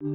En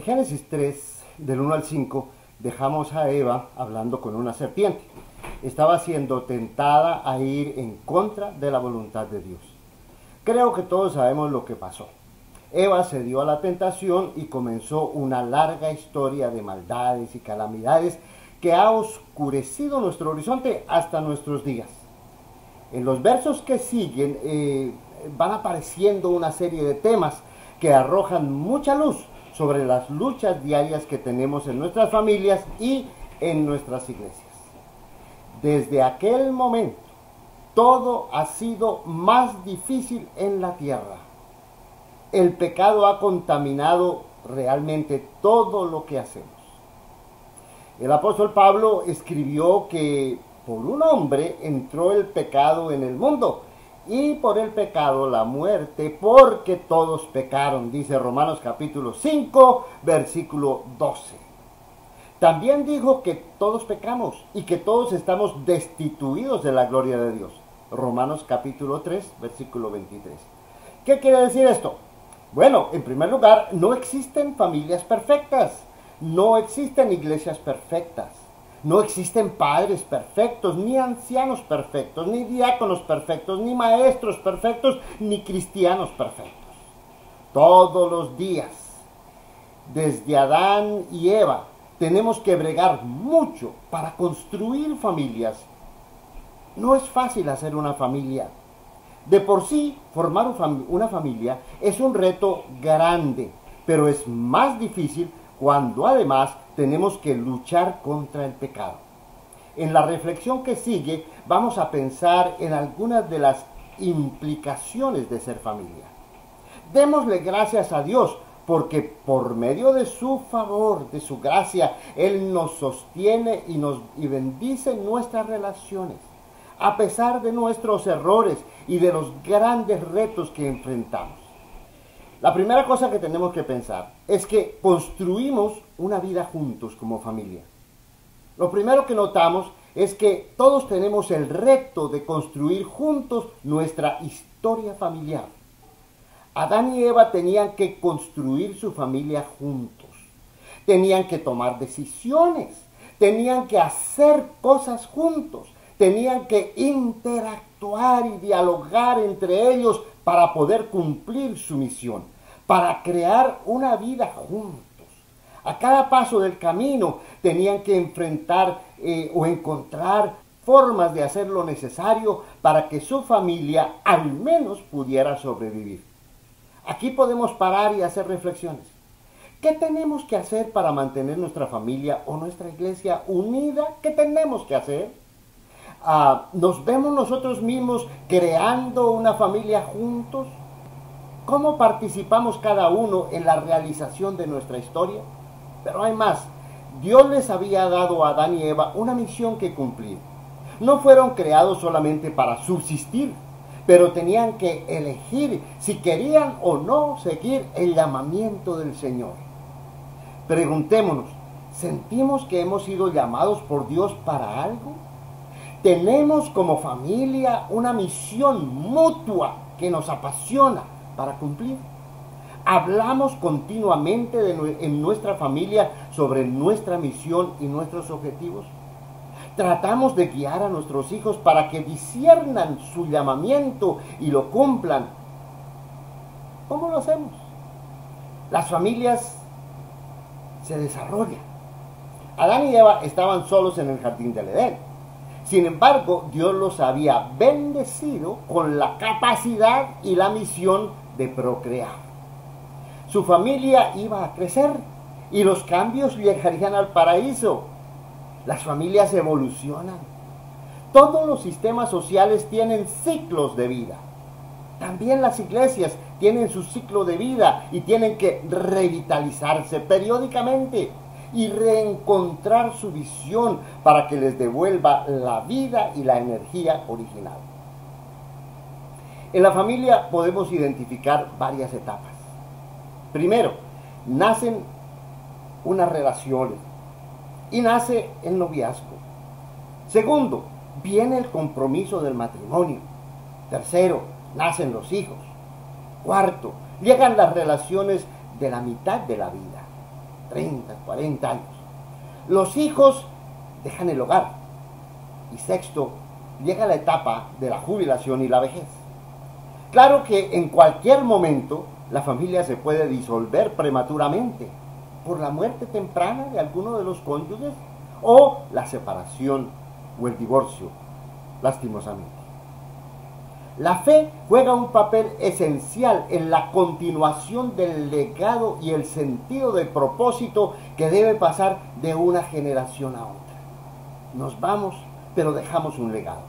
Génesis 3, del 1 al 5, dejamos a Eva hablando con una serpiente. Estaba siendo tentada a ir en contra de la voluntad de Dios. Creo que todos sabemos lo que pasó. Eva se dio a la tentación y comenzó una larga historia de maldades y calamidades que ha oscurecido nuestro horizonte hasta nuestros días. En los versos que siguen van apareciendo una serie de temas que arrojan mucha luz sobre las luchas diarias que tenemos en nuestras familias y en nuestras iglesias. Desde aquel momento, todo ha sido más difícil en la tierra. El pecado ha contaminado realmente todo lo que hacemos. El apóstol Pablo escribió que por un hombre entró el pecado en el mundo, y por el pecado la muerte, porque todos pecaron, dice Romanos capítulo 5, versículo 12. También dijo que todos pecamos y que todos estamos destituidos de la gloria de Dios. Romanos capítulo 3, versículo 23. ¿Qué quiere decir esto? Bueno, en primer lugar, no existen familias perfectas, no existen iglesias perfectas. No existen padres perfectos, ni ancianos perfectos, ni diáconos perfectos, ni maestros perfectos, ni cristianos perfectos. Todos los días, desde Adán y Eva, tenemos que bregar mucho para construir familias. No es fácil hacer una familia. De por sí, formar una familia es un reto grande, pero es más difícil cuando además tenemos que luchar contra el pecado. En la reflexión que sigue vamos a pensar en algunas de las implicaciones de ser familia. Démosle gracias a Dios porque por medio de su favor, de su gracia, Él nos sostiene y bendice nuestras relaciones, a pesar de nuestros errores y de los grandes retos que enfrentamos. La primera cosa que tenemos que pensar es que construimos una vida juntos como familia. Lo primero que notamos es que todos tenemos el reto de construir juntos nuestra historia familiar. Adán y Eva tenían que construir su familia juntos. Tenían que tomar decisiones, tenían que hacer cosas juntos, tenían que interactuar y dialogar entre ellos para poder cumplir su misión, para crear una vida juntos. A cada paso del camino tenían que enfrentar o encontrar formas de hacer lo necesario para que su familia al menos pudiera sobrevivir. Aquí podemos parar y hacer reflexiones. ¿Qué tenemos que hacer para mantener nuestra familia o nuestra iglesia unida? ¿Qué tenemos que hacer? ¿Nos vemos nosotros mismos creando una familia juntos? ¿Cómo participamos cada uno en la realización de nuestra historia? Pero hay más. Dios les había dado a Adán y Eva una misión que cumplir. No fueron creados solamente para subsistir, pero tenían que elegir si querían o no seguir el llamamiento del Señor. Preguntémonos, ¿sentimos que hemos sido llamados por Dios para algo? Tenemos como familia una misión mutua que nos apasiona para cumplir. Hablamos continuamente en nuestra familia sobre nuestra misión y nuestros objetivos. Tratamos de guiar a nuestros hijos para que disciernan su llamamiento y lo cumplan. ¿Cómo lo hacemos? Las familias se desarrollan. Adán y Eva estaban solos en el jardín del Edén. Sin embargo, Dios los había bendecido con la capacidad y la misión de procrear. Su familia iba a crecer y los cambios llegarían al paraíso. Las familias evolucionan. Todos los sistemas sociales tienen ciclos de vida. También las iglesias tienen su ciclo de vida y tienen que revitalizarse periódicamente y reencontrar su visión para que les devuelva la vida y la energía original. En la familia podemos identificar varias etapas. Primero, nacen unas relaciones y nace el noviazgo. Segundo, viene el compromiso del matrimonio. Tercero, nacen los hijos. Cuarto, llegan las relaciones de la mitad de la vida, 30, 40 años. Los hijos dejan el hogar. Y sexto, llega la etapa de la jubilación y la vejez. Claro que en cualquier momento la familia se puede disolver prematuramente por la muerte temprana de alguno de los cónyuges o la separación o el divorcio, lastimosamente. La fe juega un papel esencial en la continuación del legado y el sentido del propósito que debe pasar de una generación a otra. Nos vamos, pero dejamos un legado.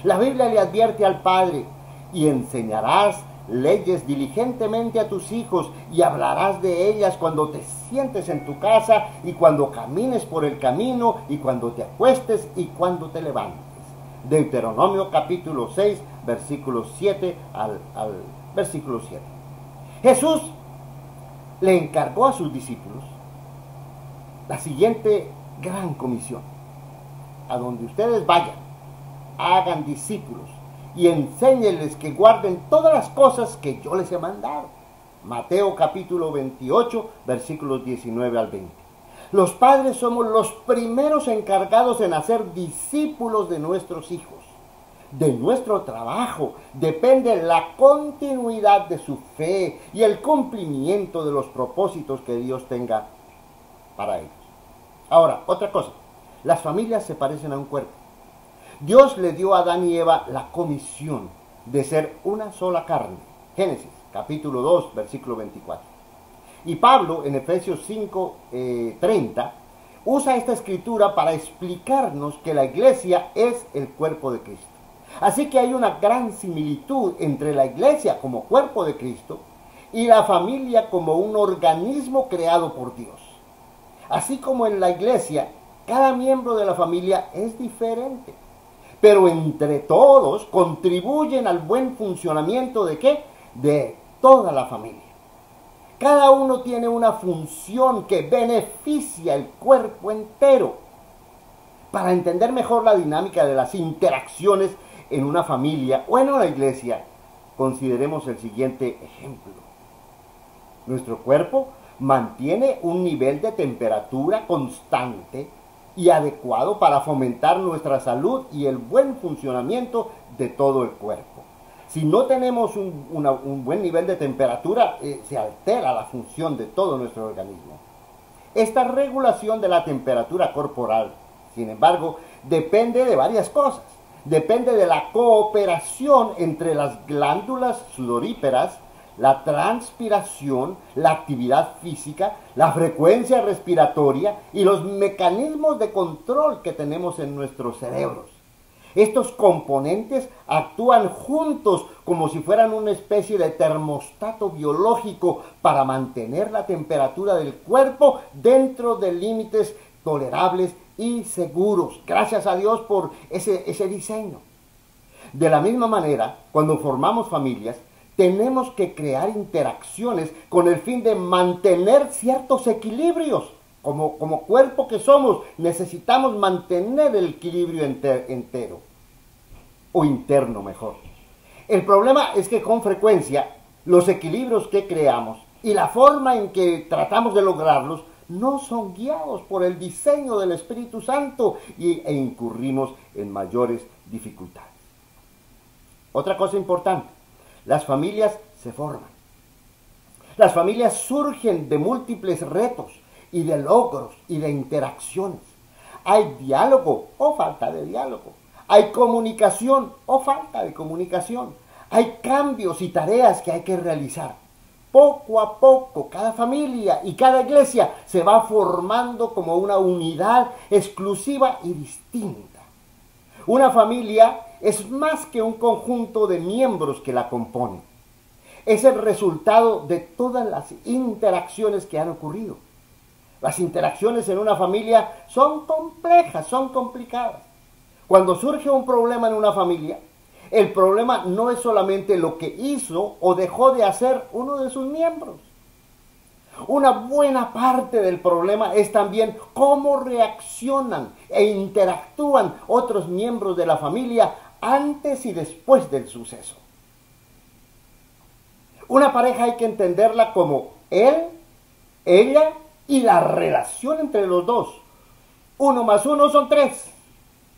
La Biblia le advierte al padre: y enseñarás leyes diligentemente a tus hijos y hablarás de ellas cuando te sientes en tu casa y cuando camines por el camino y cuando te acuestes y cuando te levantes. Deuteronomio capítulo 6, versículos 7 al versículo 7. Jesús le encargó a sus discípulos la siguiente gran comisión: a donde ustedes vayan, hagan discípulos y enséñenles que guarden todas las cosas que yo les he mandado. Mateo capítulo 28, versículos 19 al 20. Los padres somos los primeros encargados en hacer discípulos de nuestros hijos. De nuestro trabajo depende la continuidad de su fe y el cumplimiento de los propósitos que Dios tenga para ellos. Ahora, otra cosa, las familias se parecen a un cuerpo. Dios le dio a Adán y Eva la comisión de ser una sola carne. Génesis capítulo 2, versículo 24. Y Pablo en Efesios 5, 30 usa esta escritura para explicarnos que la iglesia es el cuerpo de Cristo. Así que hay una gran similitud entre la iglesia como cuerpo de Cristo y la familia como un organismo creado por Dios. Así como en la iglesia, cada miembro de la familia es diferente, pero entre todos contribuyen al buen funcionamiento ¿de qué? De toda la familia. Cada uno tiene una función que beneficia el cuerpo entero. Para entender mejor la dinámica de las interacciones en una familia o en una iglesia, consideremos el siguiente ejemplo. Nuestro cuerpo mantiene un nivel de temperatura constante y adecuado para fomentar nuestra salud y el buen funcionamiento de todo el cuerpo. Si no tenemos un buen nivel de temperatura, se altera la función de todo nuestro organismo. Esta regulación de la temperatura corporal, sin embargo, depende de varias cosas. Depende de la cooperación entre las glándulas sudoríparas, la transpiración, la actividad física, la frecuencia respiratoria y los mecanismos de control que tenemos en nuestros cerebros. Estos componentes actúan juntos como si fueran una especie de termostato biológico para mantener la temperatura del cuerpo dentro de límites tolerables y seguros. Gracias a Dios por ese diseño. De la misma manera, cuando formamos familias, tenemos que crear interacciones con el fin de mantener ciertos equilibrios. Como cuerpo que somos, necesitamos mantener el equilibrio entero, o interno mejor. El problema es que con frecuencia los equilibrios que creamos y la forma en que tratamos de lograrlos no son guiados por el diseño del Espíritu Santo e incurrimos en mayores dificultades. Otra cosa importante, las familias se forman. Las familias surgen de múltiples retos y de logros y de interacciones. Hay diálogo o falta de diálogo. Hay comunicación o falta de comunicación. Hay cambios y tareas que hay que realizar. Poco a poco, cada familia y cada iglesia se va formando como una unidad exclusiva y distinta. Una familia es más que un conjunto de miembros que la componen. Es el resultado de todas las interacciones que han ocurrido. Las interacciones en una familia son complejas, son complicadas. Cuando surge un problema en una familia, El problema no es solamente lo que hizo o dejó de hacer uno de sus miembros. Una buena parte del problema es también cómo reaccionan e interactúan otros miembros de la familia antes y después del suceso. Una pareja hay que entenderla como él, ella y la relación entre los dos. 1 más 1 son 3.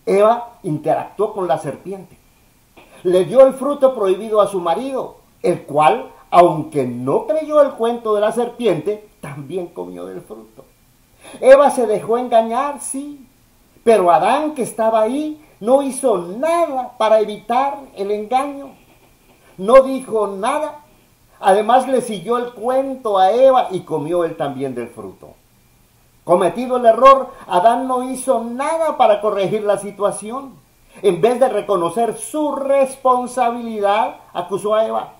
Eva interactuó con la serpiente. Le dio el fruto prohibido a su marido, el cual, aunque no creyó el cuento de la serpiente, también comió del fruto. Eva se dejó engañar, sí, pero Adán, que estaba ahí, no hizo nada para evitar el engaño. No dijo nada. Además le siguió el cuento a Eva y comió él también del fruto. Cometido el error, Adán no hizo nada para corregir la situación. En vez de reconocer su responsabilidad, acusó a Eva.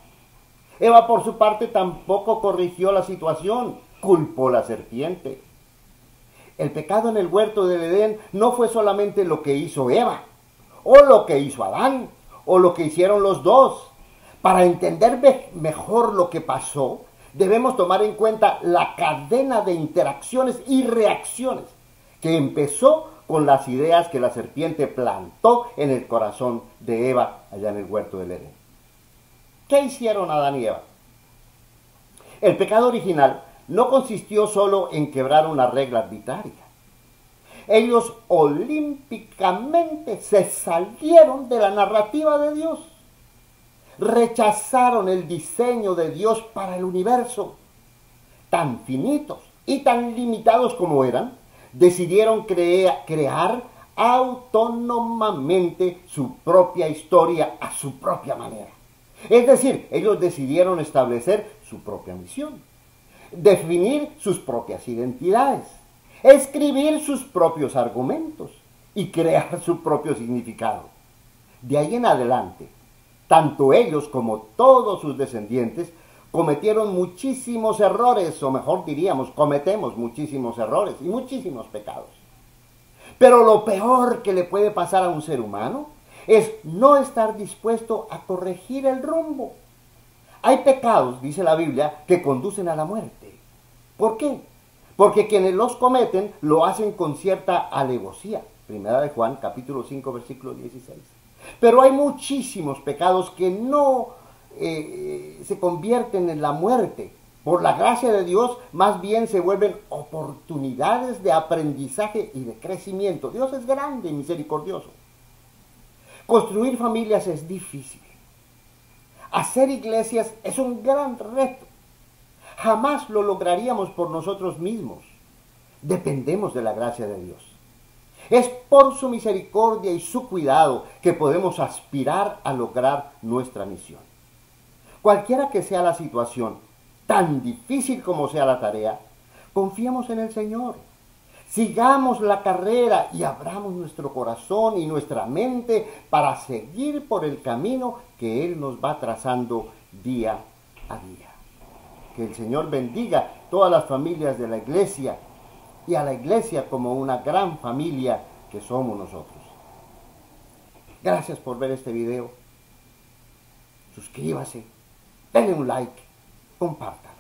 Eva, por su parte, tampoco corrigió la situación, culpó a la serpiente. El pecado en el huerto del Edén no fue solamente lo que hizo Eva, o lo que hizo Adán, o lo que hicieron los dos. Para entender mejor lo que pasó, debemos tomar en cuenta la cadena de interacciones y reacciones que empezó con las ideas que la serpiente plantó en el corazón de Eva allá en el huerto del Edén. ¿Qué hicieron Adán y Eva? El pecado original no consistió solo en quebrar una regla arbitraria. Ellos olímpicamente se salieron de la narrativa de Dios. Rechazaron el diseño de Dios para el universo. Tan finitos y tan limitados como eran, decidieron crear autónomamente su propia historia a su propia manera. Es decir, ellos decidieron establecer su propia misión, definir sus propias identidades, escribir sus propios argumentos y crear su propio significado. De ahí en adelante, tanto ellos como todos sus descendientes cometieron muchísimos errores, o mejor diríamos, cometemos muchísimos errores y muchísimos pecados. Pero lo peor que le puede pasar a un ser humano es no estar dispuesto a corregir el rumbo. Hay pecados, dice la Biblia, que conducen a la muerte. ¿Por qué? Porque quienes los cometen lo hacen con cierta alevosía. Primera de Juan, capítulo 5, versículo 16. Pero hay muchísimos pecados que no se convierten en la muerte. Por la gracia de Dios, más bien se vuelven oportunidades de aprendizaje y de crecimiento. Dios es grande y misericordioso. Construir familias es difícil. Hacer iglesias es un gran reto. Jamás lo lograríamos por nosotros mismos. Dependemos de la gracia de Dios. Es por su misericordia y su cuidado que podemos aspirar a lograr nuestra misión. Cualquiera que sea la situación, tan difícil como sea la tarea, confiemos en el Señor. Sigamos la carrera y abramos nuestro corazón y nuestra mente para seguir por el camino que Él nos va trazando día a día. Que el Señor bendiga todas las familias de la iglesia y a la iglesia como una gran familia que somos nosotros. Gracias por ver este video. Suscríbase, denle un like, comparta.